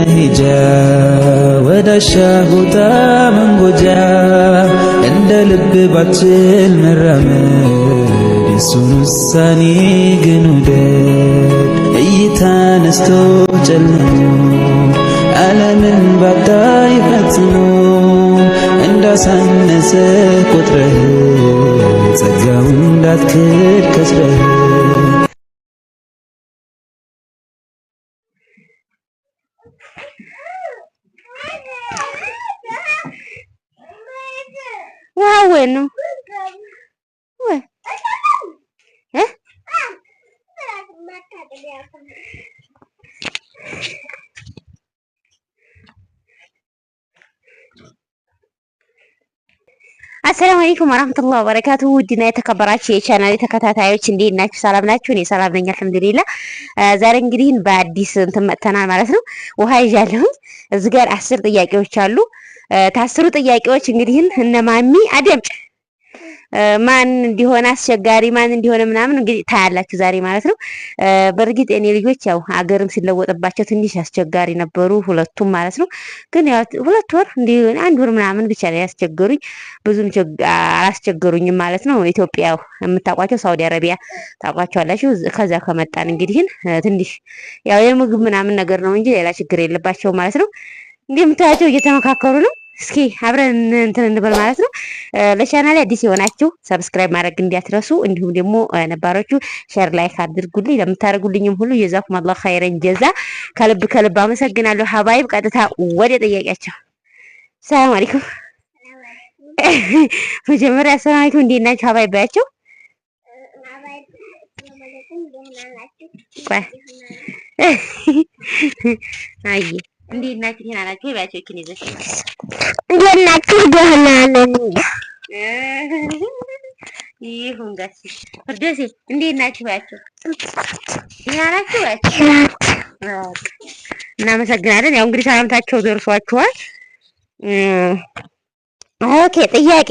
መሄጃ ወዳሻ ቦታ መንጎጃ እንደ ልብ ባችል መራመድ የሱን ውሳኔ ግን ውደድ። እይታ ነስቶ ጨልሞ ዓለምን ባታይ ፈጽሞ እንዳሳነሰ ቆጥረህ ጸጋውን እንዳትክድ ከስረህ bueno አሰላሙ አለይኩም ወራህመቱላሂ ወበረካቱሁ። ውድና የተከበራችሁ የቻናሌ ተከታታዮች እንዴት ናችሁ? ሰላም ናችሁ? እኔ ሰላም ነኝ አልሐምዱሊላህ። ዛሬ እንግዲህ በአዲስ እንትን መጥተናል ማለት ነው። ውሃ ይዣለሁ። እዚህ ጋር 10 ጥያቄዎች አሉ። ታስሩ ጥያቄዎች እንግዲህ እነማሚ አደምጭ ማን እንዲሆን አስቸጋሪ ማን እንዲሆን ምናምን እንግዲህ ታያላችሁ ዛሬ ማለት ነው። በእርግጥ እኔ ልጆች ያው ሀገርም ሲለወጥባቸው ትንሽ አስቸጋሪ ነበሩ ሁለቱም ማለት ነው። ግን ያው 2 ወር እንዲህ 1 ወር ምናምን ብቻ ነው ያስቸገሩኝ፣ ብዙም አላስቸገሩኝም ማለት ነው። ኢትዮጵያ የምታውቋቸው ሳውዲ አረቢያ ታውቋቸዋላችሁ። ከዛ ከመጣን እንግዲህ ትንሽ ያው የምግብ ምናምን ነገር ነው እንጂ ሌላ ችግር የለባቸው ማለት ነው። እንደምታያቸው እየተመካከሩ ነው። እስኪ አብረን እንትን እንበል ማለት ነው። ለቻናሌ አዲስ የሆናችሁ ሰብስክራይብ ማድረግ እንዲያትረሱ፣ እንዲሁም ደግሞ ነባሮቹ ሼር ላይክ አድርጉልኝ። ለምታደርጉልኝም ሁሉ የዛኩም አላህ ኸይረን ጀዛ ከልብ ከልብ አመሰግናለሁ። ሀባይብ ቀጥታ ወደ ጥያቄያቸው። ሰላም አለይኩም። መጀመሪያ ሰላም አለይኩም እንዴት ናችሁ ሀባይብ ባያቸው። አይ እንዴት ናችሁ? ደህና ናችሁ? ባያቸው እኪን ይዘሽ እንዴት ናችሁ? ደህና ነን። ይሁን ጋሲ ፍርደሴ እንዴት ናችሁ? ባያቸው ደህና ናችሁ? ባያቸው እናመሰግናለን። ያው እንግዲህ ሰላምታቸው ደርሷችኋል። ኦኬ ጥያቄ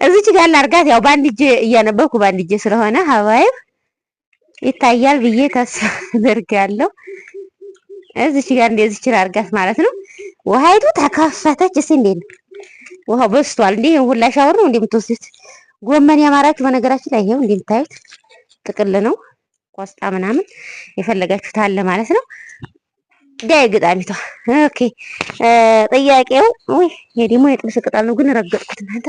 እዚች ጋር ላርጋት። ያው ባንድ እጄ እያነበብኩ ባንድ እጄ ስለሆነ ሀባይብ ይታያል ብዬ ተስፋ አደርጋለሁ። እዚች ጋር እንደዚህ ይችላል አርጋት ማለት ነው። ውሃይቱ ተከፈተች። እስኪ እንዴት ነው ውሃው በስቷል እንዴ? ሁላ ሻወር ነው እንደምትወስዱት። ጎመን ያማራችሁ በነገራችን ላይ ይሄው እንደምታዩት ጥቅል ነው። ቆስጣ ምናምን የፈለጋችሁት አለ ማለት ነው። ዳይ ግጣሚቷ ኦኬ። ጥያቄው ወይ የዲሞ የጥብስ ቅጠል ነው ግን ረገጥኩት እናንተ።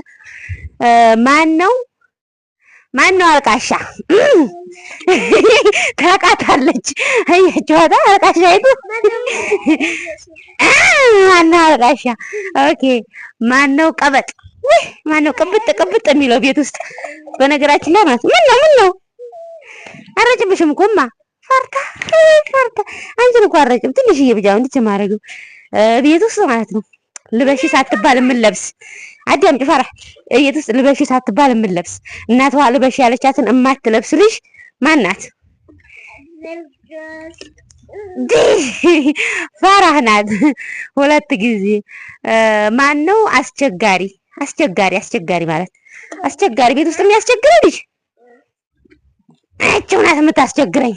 ማን ነው አልቃሻ? ታውቃታለች። አያችኋታ አልቃሻ አይቱ ማን ነው አልቃሻ? ኦኬ ማን ነው ቀበጥ? ወይ ማን ነው ቅብጥ የሚለው ቤት ውስጥ በነገራችን ላይ ማለት ምን ነው አረጭብሽም እኮማ ፈርታ አንቺን እኮ አረጭም ትንሽዬ ብቻ እንዴት ማረገው ቤት ውስጥ ማለት ነው። ልበሺ ሳትባል የምንለብስ አዳምጪ ፈራ ቤት ውስጥ ልበሺ ሳትባል የምንለብስ እናቷ ልበሺ ያለቻትን እማትለብስ ልጅ ማን ናት? ፈራህ ናት። 2 ጊዜ ማን ነው አስቸጋሪ ማለት አስቸጋሪ ቤት ውስጥ የሚያስቸግር ልጅ እቺው ናት የምታስቸግረኝ።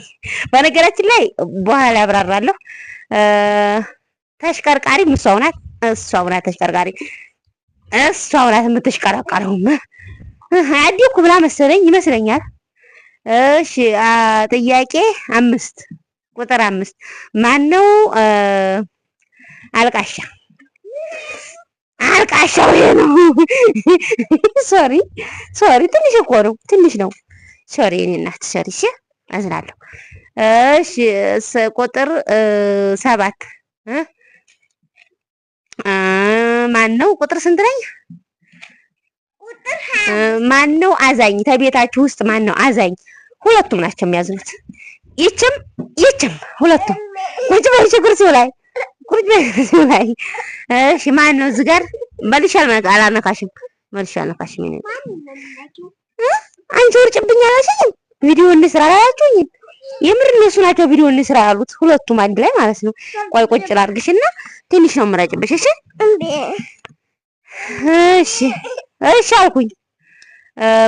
በነገራችን ላይ በኋላ ያብራራለሁ። ተሽቀርቃሪ እሷው ናት ተሽቀርቃሪ እሷው ናት የምትሽቀረቀረው። አዲኩ ብላ መሰለኝ ይመስለኛል። እሺ ጥያቄ 5 ቁጥር 5 ማን ነው አልቃሻ? አልቃሻው ነው። ሶሪ ትንሽ እኮ ነው ትንሽ ነው። ሶሪ እኔ እናት ሶሪ እሺ አዝናለሁ። እሺ ቁጥር 7 ማን ነው ቁጥር ስንት ነኝ? ቁጥር 20 ማን ነው አዛኝ? ተቤታችሁ ውስጥ ማን ነው አዛኝ? ሁለቱም ናቸው የሚያዝኑት። ይችም ሁለቱም ቁጭ በይ ኩርሲው ላይ እሺ ማን ነው እዚህ ጋር መልሻል ማለት አላነካሽም ይሄ አንቺ ወርጭብኝ አላልሽኝም? ቪዲዮ እንስራ አላላችሁኝም? የምር እነሱ ናቸው ቪዲዮ እንስራ ያሉት ሁለቱም አንድ ላይ ማለት ነው። ቆይ ቁጭ ላድርግሽና ትንሽ ነው የምረጭብሽ። እሺ አልኩኝ።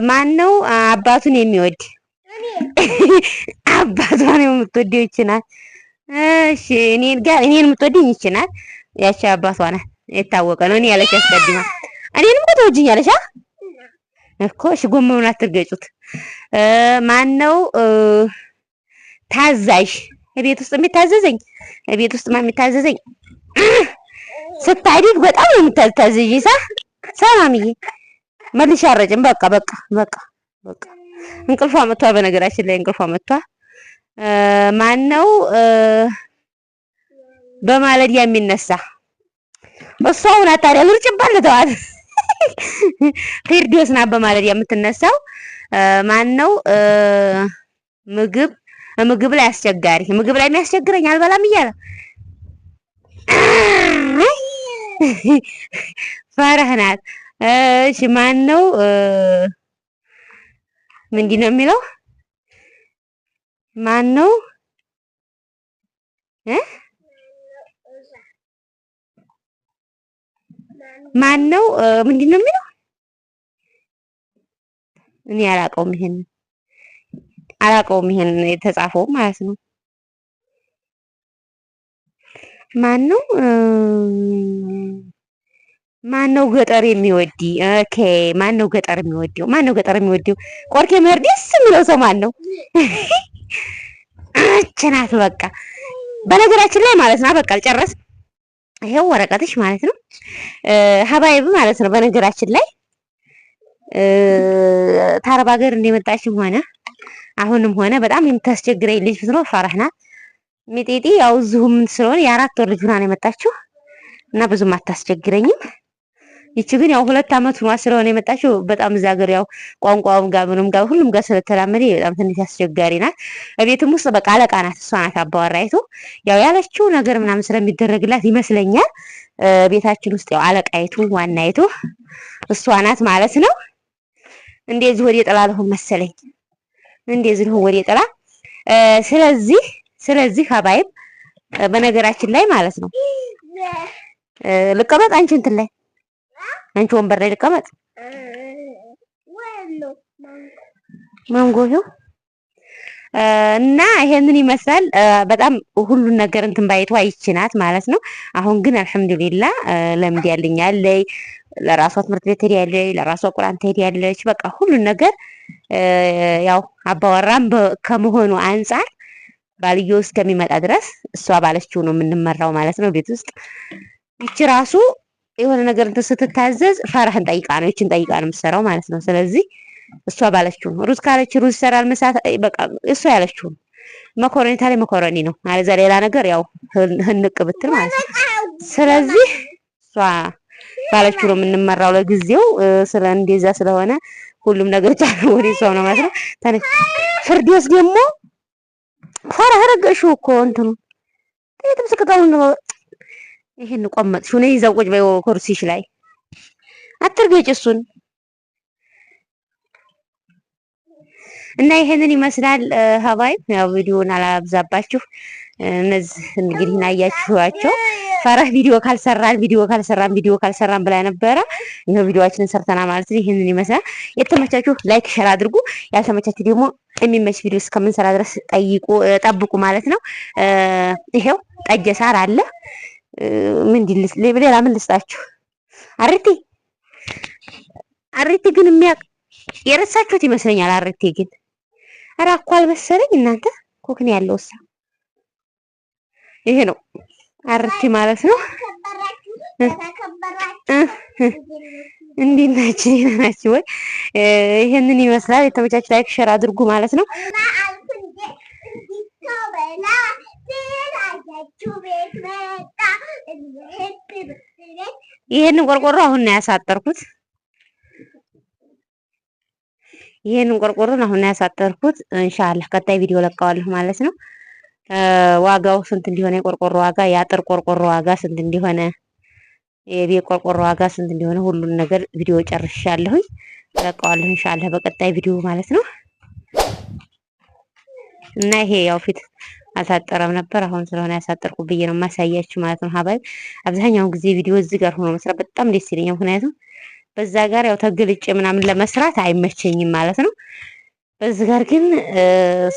ማን ነው አባቱን የሚወድ? አባቷን የምትወደው ይችላል። እሺ እኔን የምትወድኝ ይችላል። ያቺ አባቷ ናት የታወቀ ነው። እኔ ያለች አስቀድማ እኔንም እኮ ተወጂኛለሽ እኮ። እሺ ጎመኑን አትርገጩት። ማነው ታዛዥ ቤት ውስጥ የሚታዘዘኝ? ቤት ውስጥ የሚታዘዘኝ ስታድግ በጣም ነው የምታዘዥኝ። ሰላምዬ መልሼ አረጭም። በቃ እንቅልፏ መጥቷል። በነገራችን ላይ እንቅልፏ መጥቷል። ማነው በማለዲያ የሚነሳ? እሷው ናት። ታዲያ ልርጭባል ተዋት። ፊርዶስ ናት በማለዲያ የምትነሳው። ማነው ምግብ ላይ አስቸጋሪ? ምግብ ላይ የሚያስቸግረኝ አልበላም እያለ ፈረህ ናት። እሺ ማነው ምንድን ነው የሚለው? ማነው ምንድን ነው የሚለው? እኔ አላውቀውም ይሄን የተጻፈው ማለት ነው። ማነው ገጠር የሚወድ? ኦኬ ማነው ገጠር የሚወደው? ቆርኬ መሄድ ደስ የሚለው ሰው ማነው? እችናት በቃ በነገራችን ላይ ማለት ነው። በቃ ጨረስ። ይሄው ወረቀትሽ ማለት ነው። ሀባይብ ማለት ነው። በነገራችን ላይ ታረብ ሀገር እንደመጣችም ሆነ አሁንም ሆነ በጣም የምታስቸግረኝ ልጅ ብትኖር ፈረህ ናት። ሚጤጤ ያው እዚሁም ስለሆነ የ4 ወር ልጅ ሆና ነው የመጣችው እና ብዙም አታስቸግረኝም። ይቺ ግን ያው 2 አመት ሆኗ ስለሆነ የመጣችው በጣም እዛ ሀገር ያው ቋንቋውም ጋር ምንም ጋር ሁሉም ጋር ስለተላመደ በጣም ትንሽ አስቸጋሪ ናት። ቤትም ውስጥ በቃ አለቃ ናት። እሷ ናት አባወራይቱ። ያው ያለችው ነገር ምናምን ስለሚደረግላት ይመስለኛል ቤታችን ውስጥ ያው አለቃይቱ ዋናይቱ እሷ ናት ማለት ነው። እንደዚህ ወደ ጥላ ልሆን መሰለኝ። እንደዚህ ልሆን ወደ ጥላ። ስለዚህ ሀባይብ በነገራችን ላይ ማለት ነው ልቀመጥ አንቺ እንትን ላይ አንቺ ወንበር ላይ ልቀመጥ። ማንጎ እና ይሄንን ይመስላል። በጣም ሁሉን ነገር እንትን ባይቷ ይችናት ማለት ነው። አሁን ግን አልሐምዱሊላህ ለምድ ያለኛለይ ለራሷ ትምህርት ቤት ሄዳለች፣ ለራሷ ቁርአን ትሄዳለች። በቃ ሁሉን ነገር ያው አባወራም ከመሆኑ አንፃር ባልየው እስከሚመጣ ድረስ እሷ ባለችው ነው የምንመራው ማለት ነው። ቤት ውስጥ ይቺ ራሱ የሆነ ነገር እንትን ስትታዘዝ ፈረህን ጠይቃ ነው ይችን ጠይቃ ነው የምትሰራው ማለት ነው። ስለዚህ እሷ ባለችው ነው። ሩዝ ካለች ሩዝ ይሰራል። መሳት በቃ እሷ ያለችው ነው። መኮረኒ ታዲያ መኮረኒ ነው ማለት ሌላ ነገር ያው ህንቅ ብትል ማለት ነው። ስለዚህ እሷ ባለችው ነው የምንመራው ለጊዜው። ስለ እንደዛ ስለሆነ ሁሉም ነገር ቻለ ወደ እሷ ነው ማለት ነው። ፍርዶስ ደግሞ ፈረህ ረገሽው እኮ እንትኑ ጥይትም ስቅጠው ነው። ይሄን ቆመጥሽው ነው ይዘው ቁጭ በይው ኩርሲሽ ላይ አትርገጭ እሱን። እና ይሄንን ይመስላል ሀባይ። ያው ቪዲዮውን አላብዛባችሁ። እነዚህ እንግዲህ እናያችኋቸው። ፈረህ ቪዲዮ ካልሰራን ብላ ነበረ። ይሄው ቪዲዮአችንን ሰርተና ማለት ነው። ይሄንን ይመስላል። የተመቻችሁ ላይክ ሼር አድርጉ። ያልተመቻችሁ ደግሞ የሚመች ቪዲዮ እስከምንሰራ ድረስ ጠብቁ ማለት ነው። ይሄው ጠጀ ሳር አለ። ሌላ ምን ልስጣችሁ? አሪቲ ግን የረሳችሁት ይመስለኛል። አሪቲ ግን ኧረ እኮ አልመሰለኝ እናንተ ኮክን ያለው እሳ ይሄ ነው አሪቲ ማለት ነው። እንዴት ናችሁ ወይ? ይሄንን ይመስላል። የተመቻችሁ ላይክ ሼር አድርጉ ማለት ነው። ይሄንን ቆርቆሮ አሁን ነው ያሳጠርኩት። ኢንሻአላህ ቀጣይ ቪዲዮ ለቀዋለሁ ማለት ነው። ዋጋው ስንት እንደሆነ የቆርቆሮ ዋጋ፣ የአጥር ቆርቆሮ ዋጋ ስንት እንደሆነ፣ የቤት ቆርቆሮ ዋጋ ስንት እንደሆነ ሁሉን ነገር ቪዲዮ ጨርሻለሁ። ለቀዋለሁ ኢንሻአላህ በቀጣይ ቪዲዮ ማለት ነው። እና ይሄ ያው ፊት አልታጠረም ነበር። አሁን ስለሆነ ያሳጠርኩ ብዬ ነው የማሳያችሁ ማለት ነው። ሀባይ አብዛኛውን ጊዜ ቪዲዮ እዚህ ጋር ሆኖ መስራት በጣም ደስ ይለኛል። ምክንያቱም በዛ ጋር ያው ተገልጬ ምናምን ለመስራት አይመቸኝም ማለት ነው። በዚህ ጋር ግን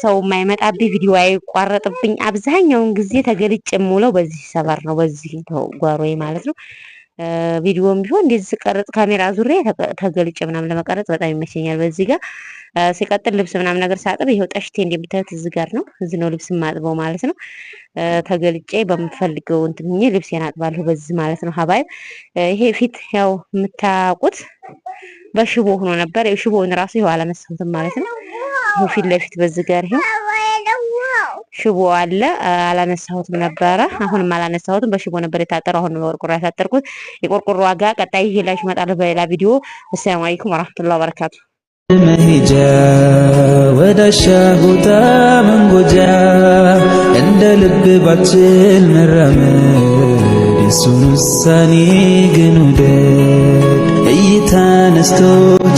ሰው የማይመጣብኝ ቪዲዮ አይቋረጥብኝ። አብዛኛውን ጊዜ ተገልጬ የምውለው በዚህ ሰፈር ነው፣ በዚህ ጓሮዬ ማለት ነው። ቪዲዮም ቢሆን እንደዚህ ስቀርጽ ካሜራ ዙሬ ተገልጬ ምናምን ለመቀረጽ በጣም ይመቸኛል። በዚህ ጋር ሲቀጥል ልብስ ምናምን ነገር ሳጥብ ይሄው ጠሽቴ እንደምታዩት እዚህ ጋር ነው። እዚህ ነው ልብስ ማጥበው ማለት ነው። ተገልጬ በምፈልገው እንትን ልብሴን አጥባለሁ በዚህ ማለት ነው። ሀባይ ይሄ ፊት ያው የምታውቁት በሽቦ ሆኖ ነበር። ሽቦውን ራሱ ይሄው አላነሳሁትም ማለት ነው። ፊት ለፊት በዚህ ጋር ይሄው ሽቦ አለ፣ አላነሳሁትም ነበረ። አሁንም አላነሳሁትም። በሽቦ ነበር የታጠረው። አሁን ነው ቆርቆሮ ያሳጠርኩት። የቆርቆሮ ዋጋ ቀጣይ ይዤላችሁ እመጣለሁ በሌላ ቪዲዮ። አሰላሙ አለይኩም ወራህመቱላሂ ወበረካቱ። መሄጃ ወዳሻ ቦታ መንጎጃ እንደ ልብ ባችል መራመድ የሱን ውሳኔ ግን ውደድ። እይታ ነስቶ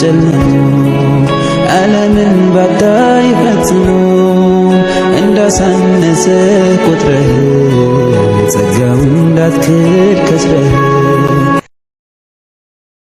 ጨልሞ ዓለምን ባታይ ፈጽሞ እንዳሳነሰ ቁጥረህ ጸጋውን እንዳትክድ ከስረህ